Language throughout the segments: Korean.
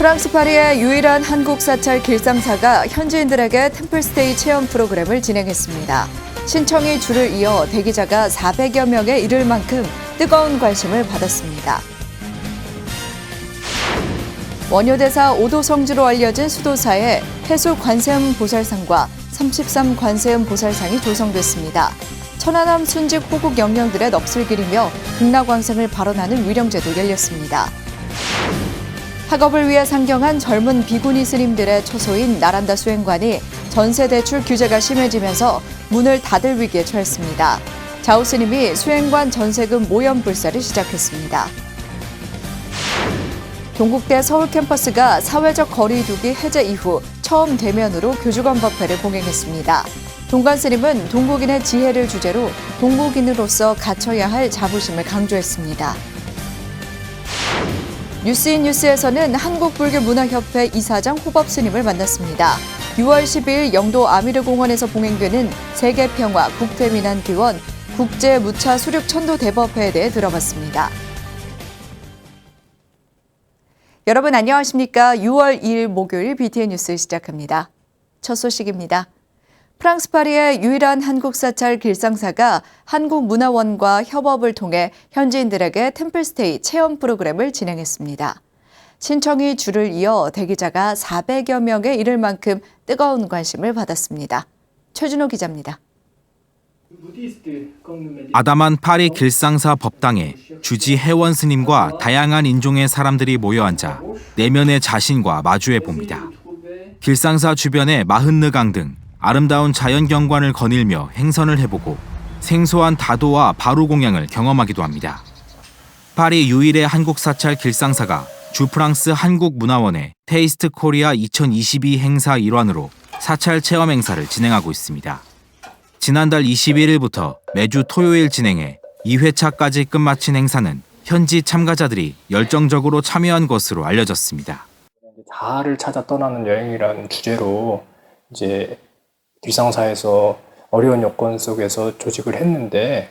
프랑스 파리의 유일한 한국 사찰 길상사가 현지인들에게 템플스테이 체험 프로그램을 진행했습니다. 신청이 줄을 이어 대기자가 400여 명에 이를 만큼 뜨거운 관심을 받았습니다. 원효대사 오도성지로 알려진 수도사에 해수 관세음 보살상과 33 관세음 보살상이 조성됐습니다. 천안함 순직 호국 영령들의 넋을 기리며 극락왕생을 발언하는 위령제도 열렸습니다. 학업을 위해 상경한 젊은 비구니 스님들의 처소인 나란다 수행관이 전세 대출 규제가 심해지면서 문을 닫을 위기에 처했습니다. 좌우 스님이 수행관 전세금 모염 불사를 시작했습니다. 동국대 서울 캠퍼스가 사회적 거리 두기 해제 이후 처음 대면으로 교주관 법회를 봉행했습니다. 동관 스님은 동국인의 지혜를 주제로 동국인으로서 갖춰야 할 자부심을 강조했습니다. 뉴스인 뉴스에서는 한국불교문화협회 이사장 호법 스님을 만났습니다. 6월 12일 영도 아미르공원에서 봉행되는 세계평화 국제민안기원 국제무차 수륙천도 대법회에 대해 들어봤습니다. 여러분 안녕하십니까? 6월 2일 목요일 BTN 뉴스 시작합니다. 첫 소식입니다. 프랑스 파리의 유일한 한국 사찰 길상사가 한국문화원과 협업을 통해 현지인들에게 템플스테이 체험 프로그램을 진행했습니다. 신청이 줄을 이어 대기자가 400여 명에 이를 만큼 뜨거운 관심을 받았습니다. 최준호 기자입니다. 아담한 파리 길상사 법당에 주지 혜원 스님과 다양한 인종의 사람들이 모여 앉아 내면의 자신과 마주해 봅니다. 길상사 주변의 마흔느강 등 아름다운 자연 경관을 거닐며 행선을 해보고 생소한 다도와 바로 공양을 경험하기도 합니다. 파리 유일의 한국 사찰 길상사가 주프랑스 한국문화원의 테이스트 코리아 2022 행사 일환으로 사찰 체험 행사를 진행하고 있습니다. 지난달 21일부터 매주 토요일 진행해 2회차까지 끝마친 행사는 현지 참가자들이 열정적으로 참여한 것으로 알려졌습니다. 자아를 찾아 떠나는 여행이라는 주제로 이제 길상사에서 어려운 여건 속에서 조직을 했는데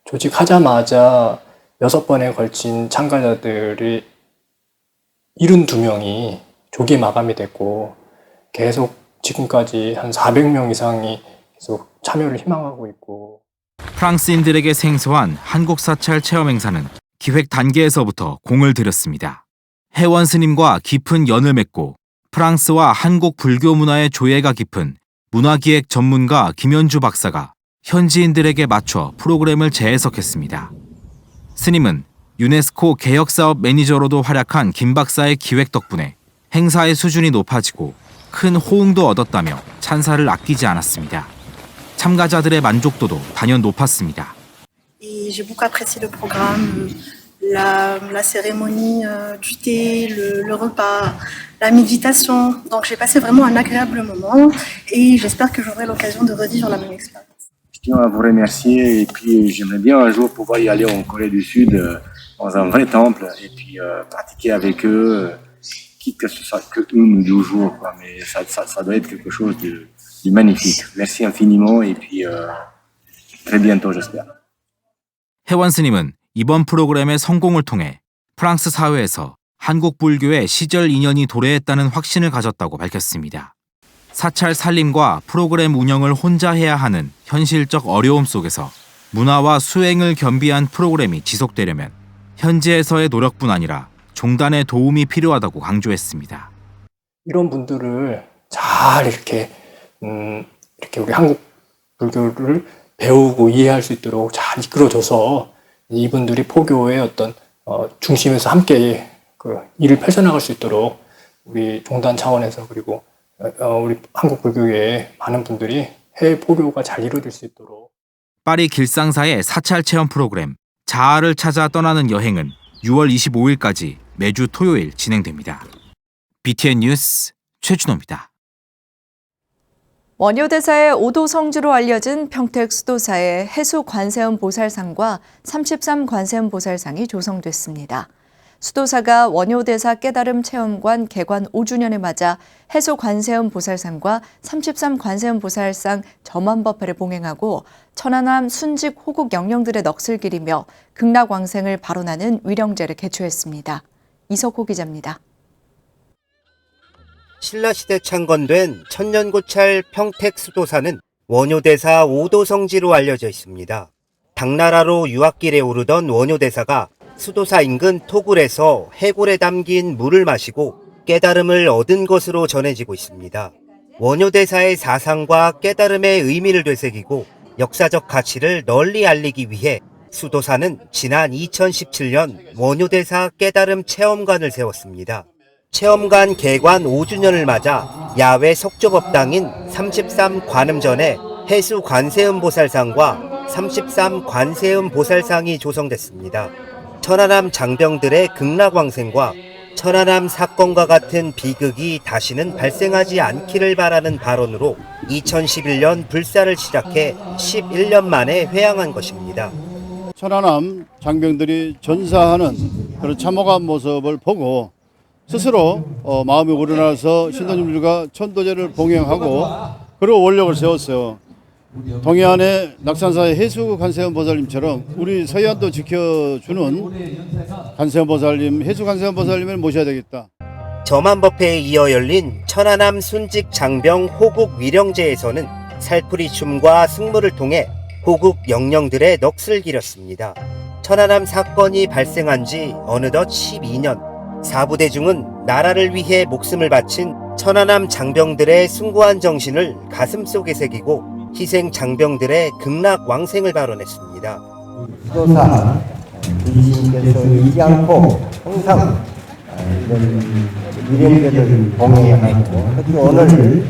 조직하자마자 6번에 걸친 참가자들이 72명이 조기 마감이 됐고 계속 지금까지 한 400명 이상이 계속 참여를 희망하고 있고 프랑스인들에게 생소한 한국 사찰 체험 행사는 기획 단계에서부터 공을 들였습니다. 혜원 스님과 깊은 연을 맺고 프랑스와 한국 불교 문화의 조예가 깊은 문화기획 전문가 김현주 박사가 현지인들에게 맞춰 프로그램을 재해석했습니다. 스님은 유네스코 개혁사업 매니저로도 활약한 김 박사의 기획 덕분에 행사의 수준이 높아지고 큰 호응도 얻었다며 찬사를 아끼지 않았습니다. 참가자들의 만족도도 단연 높았습니다. J'ai beaucoup apprécié le programme, la cérémonie du thé, le repas, la méditation. Donc j'ai passé vraiment un agréable moment et j'espère que j'aurai l'occasion de revivre la même expérience. Je tiens à vous remercier et puis j'aimerais bien un jour pouvoir y aller en Corée du Sud dans un vrai temple et puis pratiquer avec eux, quitte que ce soit que 1 ou 2 jours, quoi, mais ça doit être quelque chose de magnifique. Merci infiniment et puis très bientôt j'espère. 혜원 스님은 이번 프로그램의 성공을 통해 프랑스 사회에서 한국 불교의 시절 인연이 도래했다는 확신을 가졌다고 밝혔습니다. 사찰 살림과 프로그램 운영을 혼자 해야 하는 현실적 어려움 속에서 문화와 수행을 겸비한 프로그램이 지속되려면 현지에서의 노력뿐 아니라 종단의 도움이 필요하다고 강조했습니다. 이런 분들을 잘 이렇게 우리 한국 불교를 배우고 이해할 수 있도록 잘 이끌어줘서 이분들이 포교의 어떤 중심에서 함께 그 일을 펼쳐나갈 수 있도록 우리 종단 차원에서 그리고 우리 한국 불교계의 많은 분들이 해외 포교가 잘 이루어질 수 있도록 파리 길상사의 사찰 체험 프로그램 자아를 찾아 떠나는 여행은 6월 25일까지 매주 토요일 진행됩니다. BTN 뉴스 최준호입니다. 원효대사의 오도성지로 알려진 평택 수도사에 해수 관세음 보살상과 33 관세음 보살상이 조성됐습니다. 수도사가 원효대사 깨달음 체험관 개관 5주년을 맞아 해수 관세음 보살상과 33 관세음 보살상 점안법회를 봉행하고 천안함 순직 호국 영령들의 넋을 기리며 극락왕생을 발언하는 위령제를 개최했습니다. 이석호 기자입니다. 신라시대 창건된 천년고찰 평택 수도사는 원효대사 5도 성지로 알려져 있습니다. 당나라로 유학길에 오르던 원효대사가 수도사 인근 토굴에서 해골에 담긴 물을 마시고 깨달음을 얻은 것으로 전해지고 있습니다. 원효대사의 사상과 깨달음의 의미를 되새기고 역사적 가치를 널리 알리기 위해 수도사는 지난 2017년 원효대사 깨달음 체험관을 세웠습니다. 체험관 개관 5주년을 맞아 야외 석조법당인 33관음전에 해수 관세음 보살상과 33관세음 보살상이 조성됐습니다. 천안함 장병들의 극락왕생과 천안함 사건과 같은 비극이 다시는 발생하지 않기를 바라는 발언으로 2011년 불사를 시작해 11년 만에 회항한 것입니다. 천안함 장병들이 전사하는 그런 참혹한 모습을 보고 스스로 마음이 우러나서 신도님들과 천도제를 봉행하고 그리고 원력을 세웠어요. 동해안의 낙산사의 해수 관세음 보살님처럼 우리 서해안도 지켜주는 관세음 보살님, 해수 관세음 보살님을 모셔야 되겠다. 점안법회에 이어 열린 천안함 순직 장병 호국 위령제에서는 살풀이 춤과 승무를 통해 호국 영령들의 넋을 기렸습니다. 천안함 사건이 발생한 지 어느덧 12년. 사부대중은 나라를 위해 목숨을 바친 천안함 장병들의 숭고한 정신을 가슴속에 새기고 희생 장병들의 극락 왕생을 발언했습니다. 수도사 주지께서 잊지 않고 항상 이런 위령제를 봉행하고 특히 오늘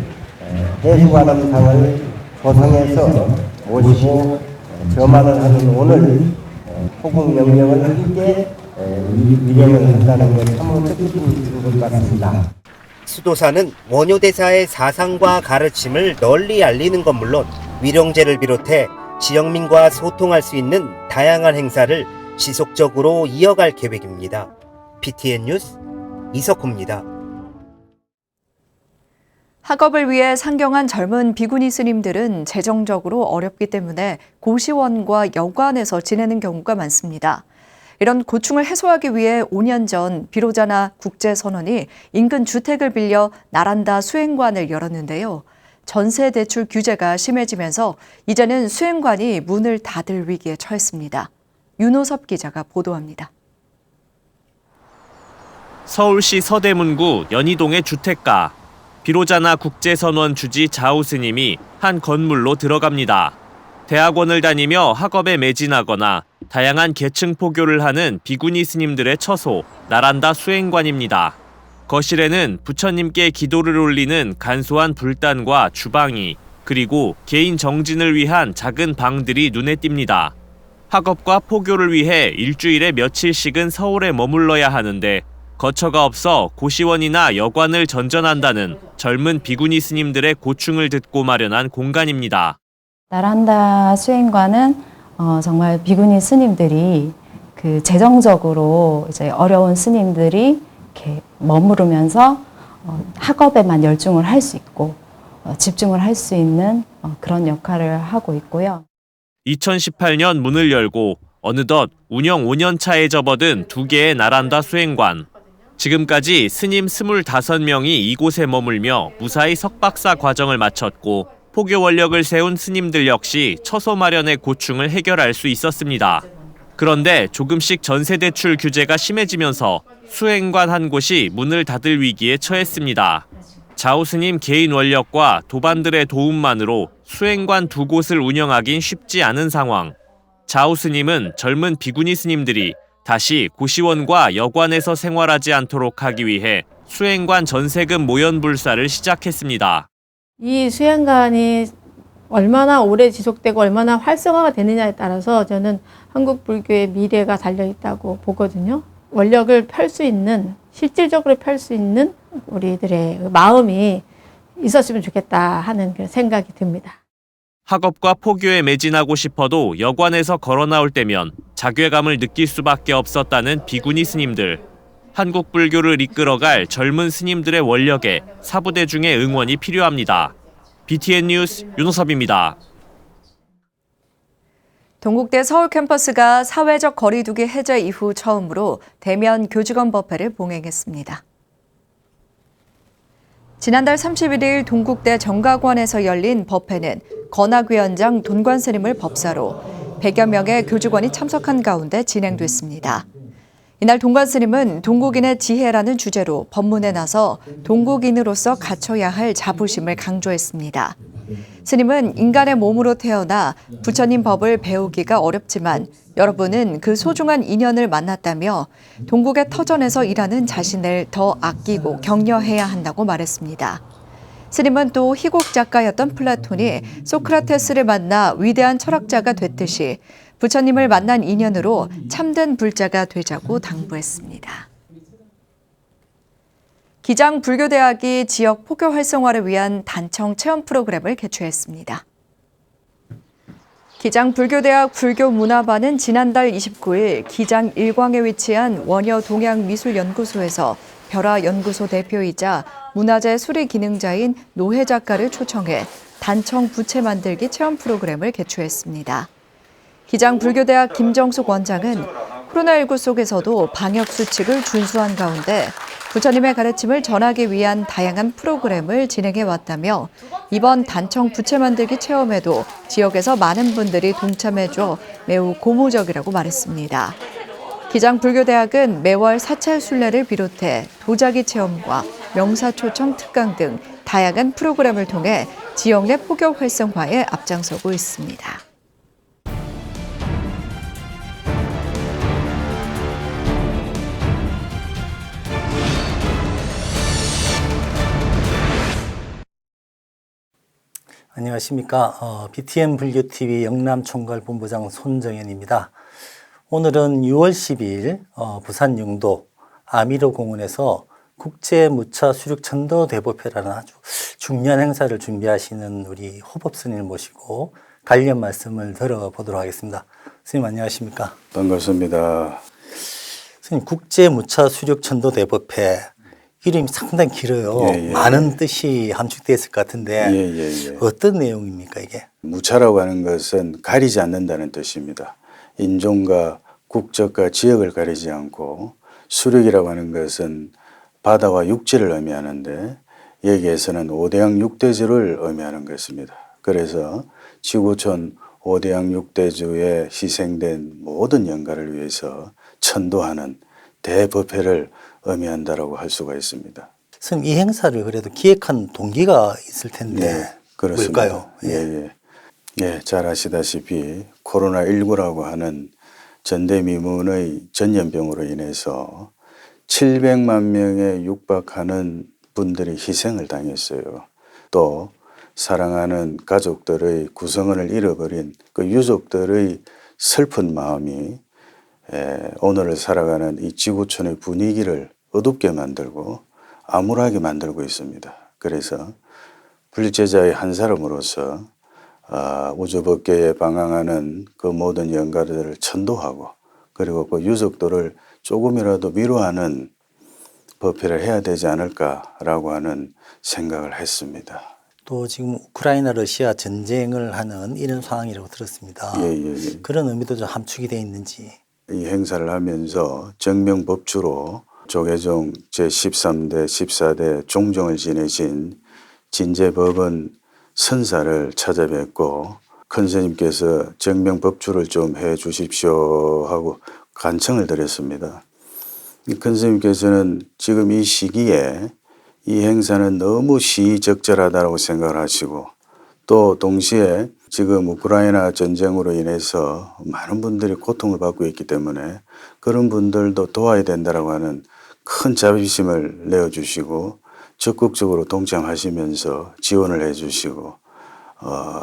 해수관음상을 조성해서 모시고 점안을 하는 오늘 호국 명령을 함께 위령을 한다는 건 참으로 뜻깊은 것 같습니다. 수도사는 원효대사의 사상과 가르침을 널리 알리는 것 물론 위령제를 비롯해 지역민과 소통할 수 있는 다양한 행사를 지속적으로 이어갈 계획입니다. BTN 뉴스 이석호입니다. 학업을 위해 상경한 젊은 비구니 스님들은 재정적으로 어렵기 때문에 고시원과 여관에서 지내는 경우가 많습니다. 이런 고충을 해소하기 위해 5년 전 비로자나 국제선원이 인근 주택을 빌려 나란다 수행관을 열었는데요. 전세 대출 규제가 심해지면서 이제는 수행관이 문을 닫을 위기에 처했습니다. 윤호섭 기자가 보도합니다. 서울시 서대문구 연희동의 주택가. 비로자나 국제선원 주지 자우 스님이 한 건물로 들어갑니다. 대학원을 다니며 학업에 매진하거나 다양한 계층 포교를 하는 비구니 스님들의 처소, 나란다 수행관입니다. 거실에는 부처님께 기도를 올리는 간소한 불단과 주방이, 그리고 개인 정진을 위한 작은 방들이 눈에 띕니다. 학업과 포교를 위해 일주일에 며칠씩은 서울에 머물러야 하는데 거처가 없어 고시원이나 여관을 전전한다는 젊은 비구니 스님들의 고충을 듣고 마련한 공간입니다. 나란다 수행관은 정말 비구니 스님들이 그 재정적으로 이제 어려운 스님들이 이렇게 머무르면서 학업에만 열중을 할 수 있고 집중을 할 수 있는 그런 역할을 하고 있고요. 2018년 문을 열고 어느덧 운영 5년 차에 접어든 2개의 나란다 수행관. 지금까지 스님 25명이 이곳에 머물며 무사히 석박사 과정을 마쳤고 포교 원력을 세운 스님들 역시 처소 마련의 고충을 해결할 수 있었습니다. 그런데 조금씩 전세 대출 규제가 심해지면서 수행관 한 곳이 문을 닫을 위기에 처했습니다. 자우 스님 개인 원력과 도반들의 도움만으로 수행관 2곳을 운영하긴 쉽지 않은 상황. 자우 스님은 젊은 비구니 스님들이 다시 고시원과 여관에서 생활하지 않도록 하기 위해 수행관 전세금 모연 불사를 시작했습니다. 이 수행관이 얼마나 오래 지속되고 얼마나 활성화가 되느냐에 따라서 저는 한국 불교의 미래가 달려있다고 보거든요. 원력을 펼 수 있는, 실질적으로 펼 수 있는 우리들의 마음이 있었으면 좋겠다 하는 그런 생각이 듭니다. 학업과 포교에 매진하고 싶어도 여관에서 걸어 나올 때면 자괴감을 느낄 수밖에 없었다는 비구니 스님들. 한국 불교를 이끌어갈 젊은 스님들의 원력에 사부대중의 응원이 필요합니다. BTN 뉴스 윤호섭입니다. 동국대 서울 캠퍼스가 사회적 거리두기 해제 이후 처음으로 대면 교직원 법회를 봉행했습니다. 지난달 31일 동국대 정가관에서 열린 법회는 건학위원장 돈관 스님을 법사로 100여 명의 교직원이 참석한 가운데 진행됐습니다. 이날 돈관 스님은 동국인의 지혜라는 주제로 법문에 나서 동국인으로서 갖춰야 할 자부심을 강조했습니다. 스님은 인간의 몸으로 태어나 부처님 법을 배우기가 어렵지만 여러분은 그 소중한 인연을 만났다며 동국의 터전에서 일하는 자신을 더 아끼고 격려해야 한다고 말했습니다. 스님은 또 희곡 작가였던 플라톤이 소크라테스를 만나 위대한 철학자가 됐듯이 부처님을 만난 인연으로 참된 불자가 되자고 당부했습니다. 기장불교대학이 지역 포교 활성화를 위한 단청 체험 프로그램을 개최했습니다. 기장불교대학 불교문화반은 지난달 29일 기장 일광에 위치한 원여 동양미술연구소에서 벼라연구소 대표이자 문화재 수리 기능자인 노혜 작가를 초청해 단청 부채 만들기 체험 프로그램을 개최했습니다. 기장불교대학 김정숙 원장은 코로나19 속에서도 방역수칙을 준수한 가운데 부처님의 가르침을 전하기 위한 다양한 프로그램을 진행해 왔다며 이번 단청 부채 만들기 체험에도 지역에서 많은 분들이 동참해줘 매우 고무적이라고 말했습니다. 기장불교대학은 매월 사찰 순례를 비롯해 도자기 체험과 명사초청 특강 등 다양한 프로그램을 통해 지역 내 포교 활성화에 앞장서고 있습니다. 안녕하십니까. BTN 불교TV 영남총괄본부장 손정현입니다. 오늘은 6월 10일 부산 영도 아미로 공원에서 국제무차 수륙천도 대법회라는 아주 중요한 행사를 준비하시는 우리 호법스님을 모시고 관련 말씀을 들어보도록 하겠습니다. 스님 안녕하십니까. 반갑습니다. 스님 국제무차 수륙천도 대법회 이름이 상당히 길어요. 예, 예. 많은 뜻이 함축되어 있을 것 같은데 예. 어떤 내용입니까 이게? 무차라고 하는 것은 가리지 않는다는 뜻입니다. 인종과 국적과 지역을 가리지 않고 수륙이라고 하는 것은 바다와 육지를 의미하는데 여기에서는 5대양 6대주를 의미하는 것입니다. 그래서 지구촌 5대양 6대주에 희생된 모든 영가를 위해서 천도하는 대법회를 의미한다라고 할 수가 있습니다. 선생님, 이 행사를 그래도 기획한 동기가 있을 텐데 네, 그렇습니다. 뭘까요? 예, 잘 아시다시피 코로나19라고 하는 전대미문의 전염병으로 인해서 700만 명에 육박하는 분들이 희생을 당했어요. 또 사랑하는 가족들의 구성원을 잃어버린 그 유족들의 슬픈 마음이 오늘을 살아가는 이 지구촌의 분위기를 어둡게 만들고 암울하게 만들고 있습니다. 그래서 불제자의 한 사람으로서 우주법계에 방황하는 그 모든 영가들을 천도하고 그리고 그 유족들을 조금이라도 위로하는 법회를 해야 되지 않을까라고 하는 생각을 했습니다. 또 지금 우크라이나 러시아 전쟁을 하는 이런 상황이라고 들었습니다. 예. 그런 의미도 좀 함축이 되어 있는지. 이 행사를 하면서 정명법주로 조계종 제13대, 14대 종종을 지내신 진제법원 선사를 찾아뵙고 큰 스님께서 정명법주를 좀 해 주십시오 하고 간청을 드렸습니다. 큰 스님께서는 지금 이 시기에 이 행사는 너무 시적절하다고 생각을 하시고 또 동시에 지금 우크라이나 전쟁으로 인해서 많은 분들이 고통을 받고 있기 때문에 그런 분들도 도와야 된다라고 하는 큰 자비심을 내어주시고 적극적으로 동참하시면서 지원을 해주시고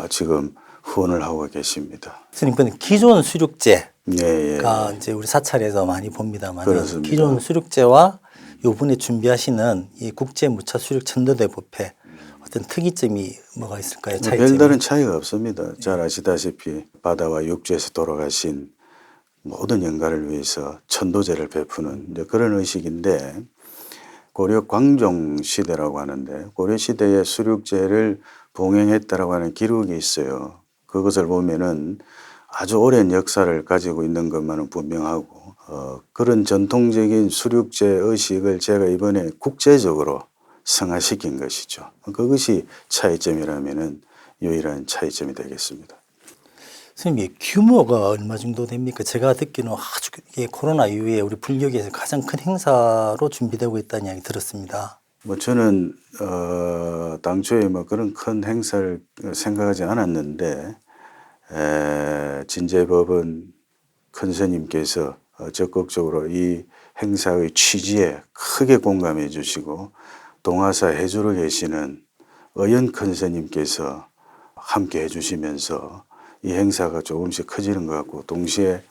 지금 후원을 하고 계십니다. 스님, 근데 기존 수륙제가 예. 이제 우리 사찰에서 많이 봅니다만 그렇습니다. 기존 수륙제와 요번에 준비하시는 이 국제무차 수륙 천도대법회 어떤 특이점이 뭐가 있을까요? 차이점이? 별다른 차이가 없습니다. 잘 아시다시피 바다와 육지에서 돌아가신 모든 영가를 위해서 천도제를 베푸는 이제 그런 의식인데 고려 광종 시대라고 하는데 고려 시대에 수륙제를 봉행했다라고 하는 기록이 있어요. 그것을 보면은 아주 오랜 역사를 가지고 있는 것만은 분명하고 그런 전통적인 수륙제 의식을 제가 이번에 국제적으로 승화시킨 것이죠. 그것이 차이점이라면은 유일한 차이점이 되겠습니다. 선생님, 규모가 얼마 정도 됩니까? 제가 듣기는 아주 코로나 이후에 우리 불교계에서 가장 큰 행사로 준비되고 있다는 이야기 들었습니다. 뭐 저는 당초에 뭐 그런 큰 행사를 생각하지 않았는데 진제법은 큰 스님께서 적극적으로 이 행사의 취지에 크게 공감해 주시고 동화사 해주로 계시는 의연 큰 스님께서 함께 해주시면서 이 행사가 조금씩 커지는 것 같고 동시에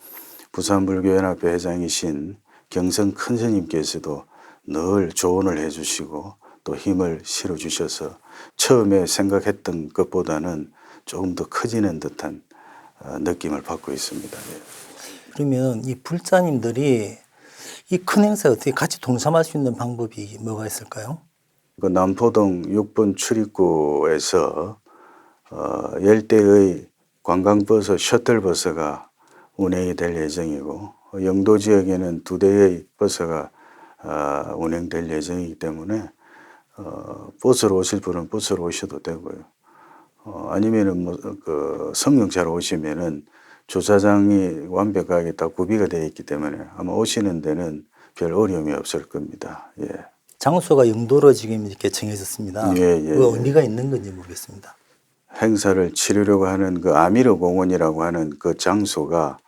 부산불교연합회 회장이신 경성 큰 스님께서도 늘 조언을 해주시고 또 힘을 실어주셔서 처음에 생각했던 것보다는 조금 더 커지는 듯한 느낌을 받고 있습니다. 그러면 이 불자님들이 이 큰 행사에 어떻게 같이 동참할 수 있는 방법이 뭐가 있을까요? 그 남포동 6번 출입구에서 10대의 관광버스, 셔틀버스가 운행이 될 예정이고 영도 지역에는 2대의 버스가 운행될 예정이기 때문에 버스로 오실 분은 버스로 오셔도 되고요. 아니면은 뭐 그 성령차로 오시면은 주차장이 완벽하게 다 구비가 되어 있기 때문에 아마 오시는 데는 별 어려움이 없을 겁니다. 예. 장소가 영도로 지금 이렇게 정해졌습니다. 그 의미가 있는 건지 모르겠습니다. 행사를 치르려고 하는 그 아미르 공원이라고 하는 그 장소가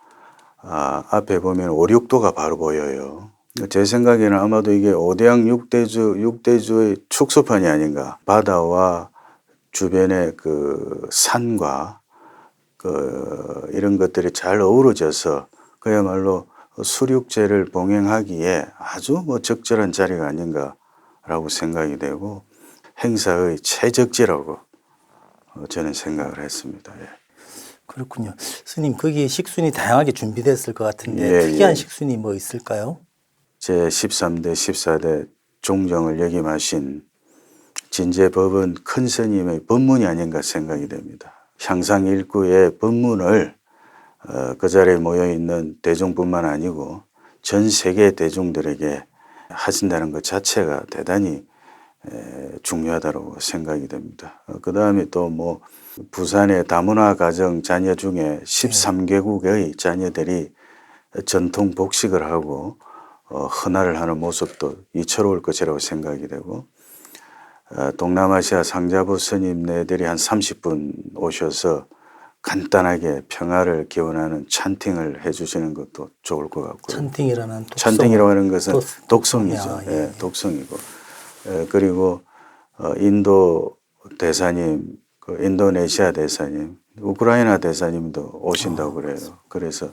앞에 보면 5, 6도가 바로 보여요. 제 생각에는 아마도 이게 오대양 6대주의 축소판이 아닌가. 바다와 주변의 그 산과 그 이런 것들이 잘 어우러져서 그야말로 수륙제를 봉행하기에 아주 뭐 적절한 자리가 아닌가라고 생각이 되고 행사의 최적지라고 저는 생각을 했습니다. 예. 그렇군요. 스님, 거기에 식순이 다양하게 준비됐을 것 같은데 특이한 식순이 뭐 있을까요? 제13대, 14대 종정을 역임하신 진제법은 큰 스님의 법문이 아닌가 생각이 됩니다. 향상 일구의 법문을 그 자리에 모여있는 대중뿐만 아니고 전 세계 대중들에게 하신다는 것 자체가 대단히 중요하다고 생각이 됩니다. 그 다음에 또 뭐 부산의 다문화 가정 자녀 중에 13개국의 자녀들이 전통 복식을 하고 헌화를 하는 모습도 이처로울 것이라고 생각이 되고 동남아시아 상자부 스님네들이 한 30분 오셔서 간단하게 평화를 기원하는 찬팅을 해주시는 것도 좋을 것 같고요. 찬팅이라는 찬팅이라고 하는 것은 독성이죠. 예, 독성이고 그리고 인도 대사님, 그 인도네시아 대사님, 우크라이나 대사님도 오신다고 그래요. 그래서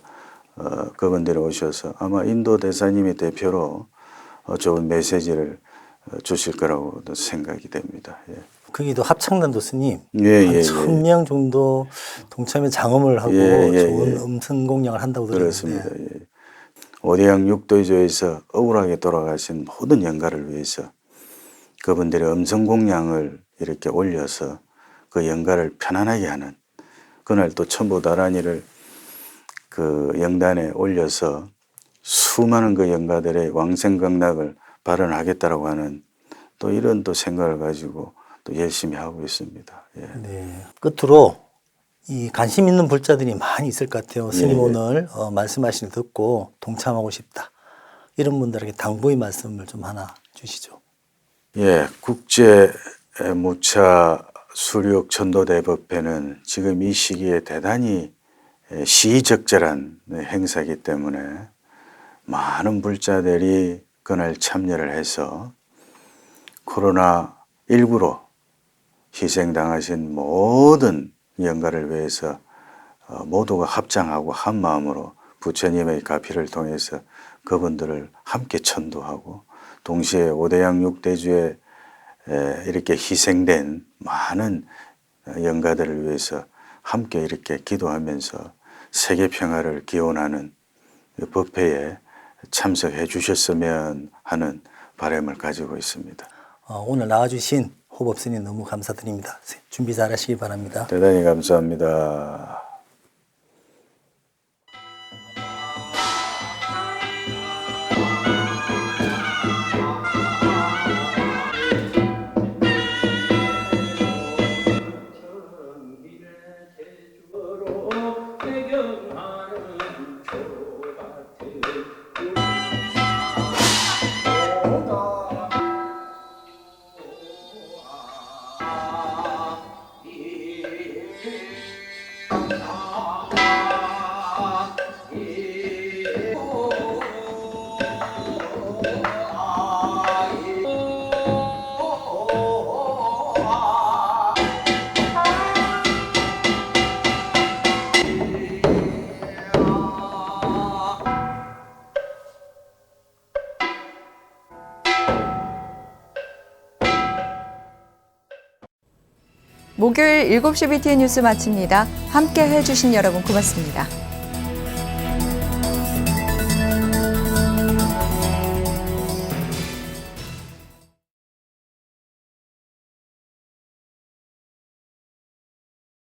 그분들이 오셔서 아마 인도 대사님이 대표로 좋은 메시지를 주실 거라고 생각이 됩니다. 예. 거기도 합창단도 스님 한 1000명 정도 동참에 장엄을 하고 좋은 음성 공양을 한다고 들었는데 그렇습니다. 예. 오대양 6도조에서 억울하게 돌아가신 모든 영가를 위해서 그분들의 음성 공양을 이렇게 올려서 그 영가를 편안하게 하는 그날 또 천보다란이를 그 영단에 올려서 수많은 그 영가들의 왕생각락을 발언하겠다라고 하는 또 이런 또 생각을 가지고 또 열심히 하고 있습니다. 예. 네. 끝으로 이 관심 있는 불자들이 많이 있을 것 같아요. 스님 오늘 말씀하시는 거 듣고 동참하고 싶다. 이런 분들에게 당부의 말씀을 좀 하나 주시죠. 예, 국제 무차 수륙 천도대법회는 지금 이 시기에 대단히 시의적절한 행사이기 때문에 많은 불자들이 그날 참여를 해서 코로나19로 희생당하신 모든 영가를 위해서 모두가 합장하고 한 마음으로 부처님의 가피를 통해서 그분들을 함께 천도하고 동시에 오대양 6대주에 이렇게 희생된 많은 영가들을 위해서 함께 이렇게 기도하면서 세계 평화를 기원하는 법회에 참석해 주셨으면 하는 바람을 가지고 있습니다. 오늘 나와주신 호법스님 너무 감사드립니다. 준비 잘 하시기 바랍니다. 대단히 감사합니다. 목요일 7시 BTN 뉴스 마칩니다. 함께 해주신 여러분 고맙습니다.